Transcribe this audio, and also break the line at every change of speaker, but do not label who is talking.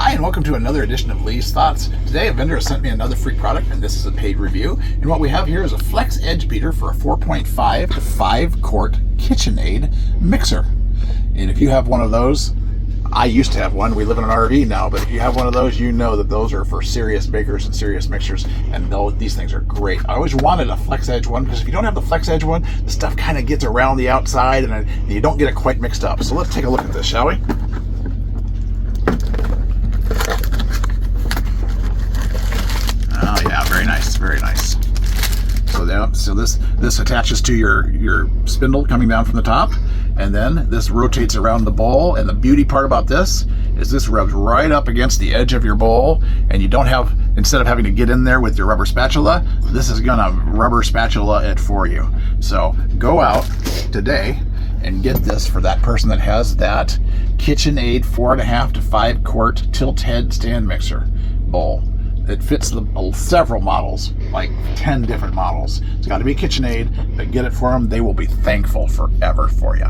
Hi, and welcome to another edition of Lee's Thoughts. Today, a vendor has sent me another free product, and this is a paid review. And what we have here is a Flex Edge Beater for a 4.5 to 5 quart KitchenAid mixer. And if you have one of those, I used to have one. We live in an RV now, but if you have one of those, you know that those are for serious bakers and serious mixers, and these things are great. I always wanted a Flex Edge one because if you don't have the Flex Edge one, the stuff kind of gets around the outside and you don't get it quite mixed up. So let's take a look at this, shall we? Oh yeah, very nice, very nice. So this attaches to your spindle coming down from the top, and then this rotates around the bowl. And the beauty part about this is this rubs right up against the edge of your bowl, and you don't have, instead of having to get in there with your rubber spatula, this is gonna rubber spatula it for you. So go out today and get this for that person that has that KitchenAid 4.5 to 5 quart tilt head stand mixer bowl. It fits several models, like 10 different models. It's got to be KitchenAid, but get it for them. They will be thankful forever for you.